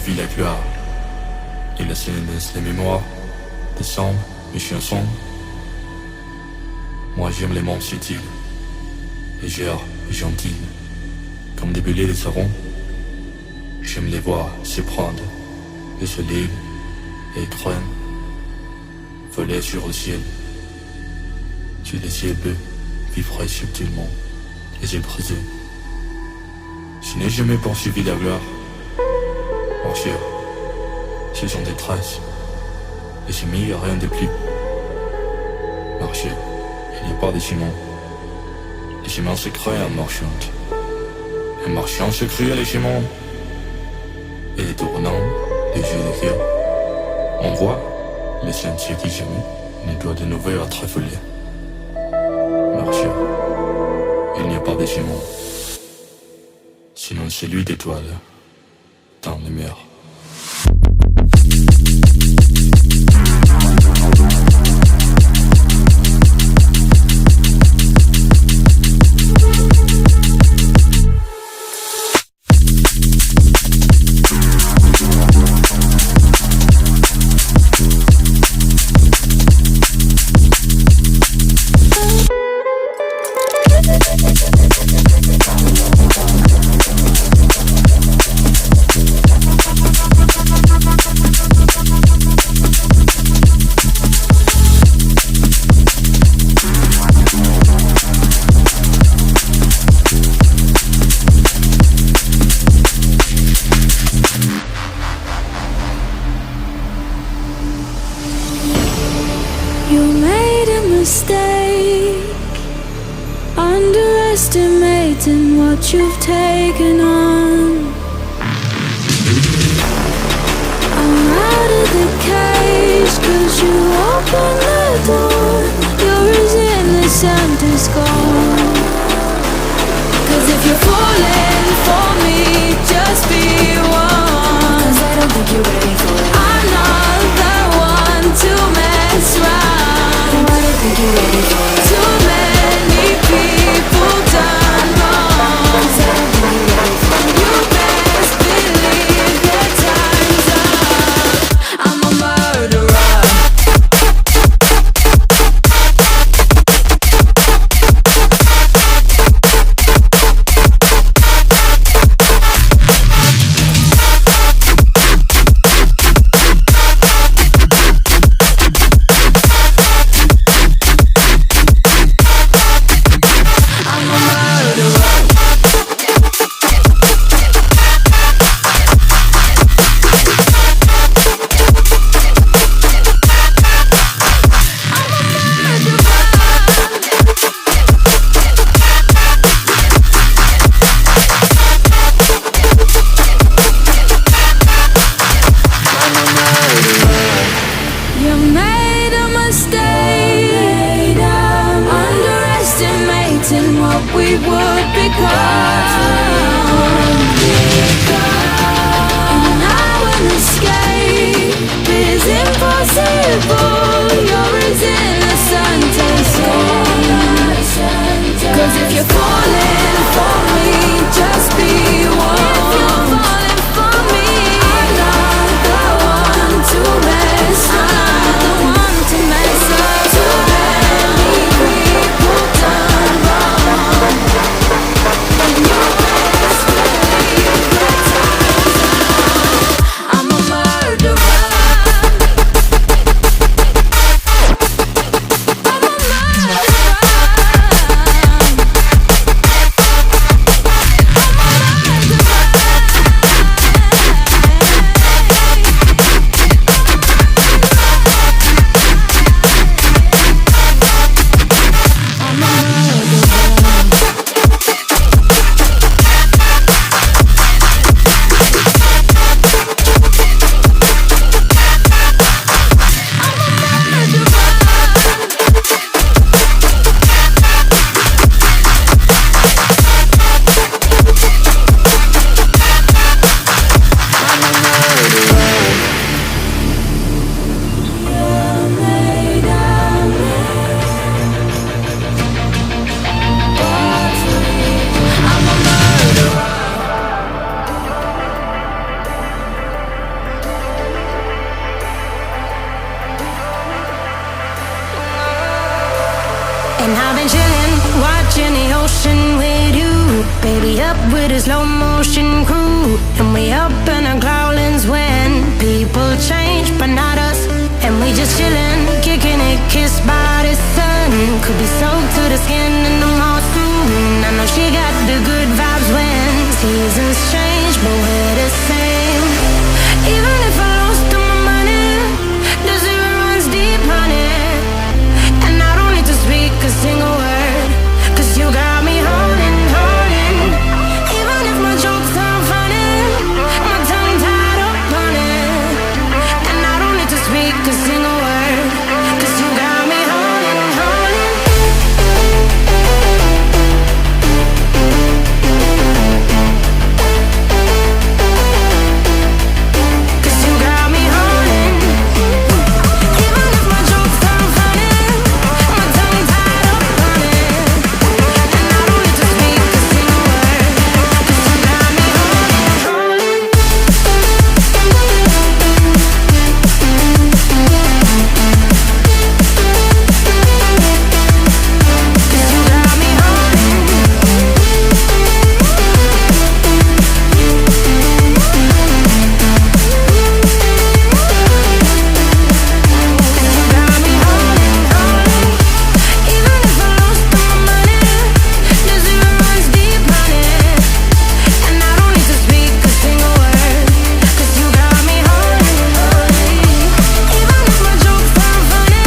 suivi la gloire. Et la sénesse, les mémoires, décembre, mes chiens sombres. Moi j'aime les mondes subtils, légères et gentilles, comme des belets les sarons. J'aime les voir s'éprendre, et se lèvent et craignent, voler sur le ciel. Sur les ciels bleus, vivrai subtilement, les yeux brisés. Je n'ai jamais poursuivi la gloire. Marcheur, ce sont des traces, et j'ai mis rien de plus. Marcheur, il n'y a pas de ciment. Les chemins se créent en marchant. Un marchand se crée les chemins. Et les tournants, les yeux de cœur. On voit les sentiers qui jamais ne doit de nouveau être affolés. Marcheur, il n'y a pas de ciment. Sinon celui d'étoiles dans les mers. Underestimating what you've taken on. I'm out of the cage, 'cause you opened the door. You're as innocent as gone. 'Cause if you're falling for me, just be one. 'Cause I don't think you're ready for it. I'm not the one to mess around. No, I don't think you're ready for it. Too many people done wrong. 'Cause I don't think you're ready for it. You best believe that time's up. I'm a murderer. And I've been chilling, watching the ocean with you. Baby up with a slow motion crew. And we up in our growlings when people change, but not us. And we just chillin', kicking it, kissed by the sun. Could be soaked to the skin in the mall soon. I know she got the good vibes when seasons change, but we're the same. Even if I lost all my money, the zero runs deep, honey. And I don't need to speak a single word, 'cause you got me holding, holding. Even if my jokes sound funny, my tongue tied up on it. And I don't need to speak a single word, 'cause you got me holding, holding. 'Cause you got me holding. Even if my jokes sound funny, my tongue tied up on it. And I don't need to speak a single word, 'cause you got me holding, holding. 'Cause you got me holding. 'Cause you got me holding, holding. Even if I lost all my money, the zero runs deep, honey. And I don't need to speak a single word, 'cause you got me holding, holding. Even if my jokes sound funny,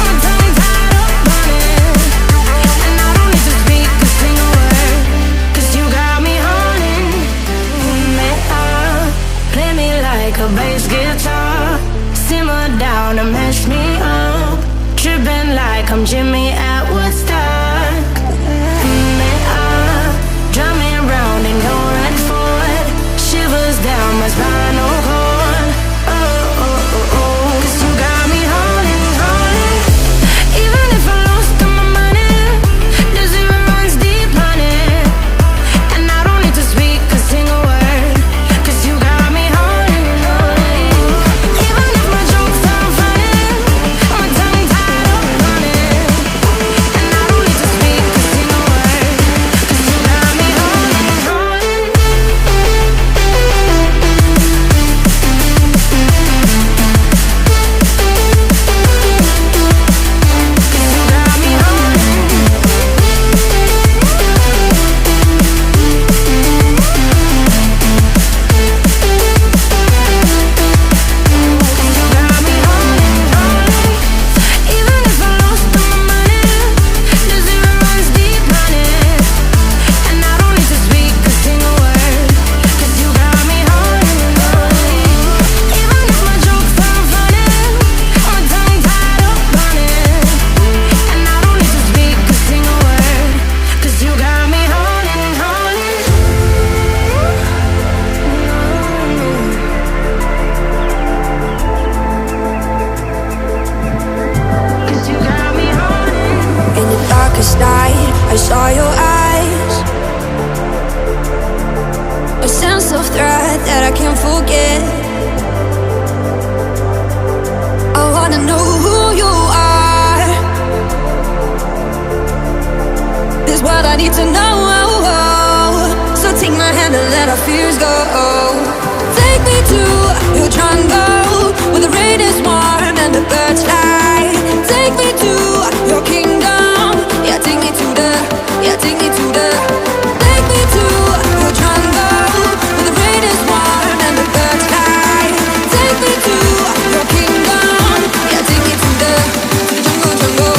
my tongue tied up on it. And I don't need to speak a single word, 'cause you got me holding me up. Play me like a bass guitar, simmer down and mash me up. Tripping like I'm Jimmy at Woodstock. Me up, drumming round in your red Ford, shivers down my spinal cord. Oh, oh, oh, oh. 'Cause you got me holding, holding. Even if I lost all my money, the zero runs deep, honey. And I don't need to speak a single word, 'cause you got me holding, holding. Even if my jokes sound funny, my tongue tied up on it. And I don't need to speak a single word, 'cause you got me holding, holding. 'Cause you got me holding. 'Cause you got me holding, holding. Even if I lost all my money, the zero runs deep, honey. And I don't need to speak a single word, 'cause you got me holding, holding. Even if my jokes sound funny, my tongue tied up on it. And I don't need to speak a single word, 'cause you got me holding, holding. 'Cause you got me holding. In the darkest night, I saw your eyes. A sense of threat that I can't forget. I wanna know who you are. This what I need to know. So take my hand and let our fears go. Take me to your jungle, where the rain is warm and the birds fly. Take me to your kingdom. Yeah, take me to the. Yeah, take me to the. Take me to your jungle, where the rain is warm and the birds fly. Take me to your kingdom. Yeah, take me to the jungle, jungle.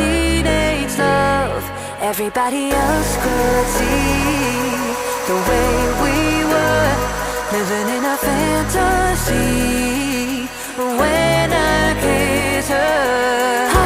teenage love. Everybody else could see the way we were, living in a fantasy. When I kiss her,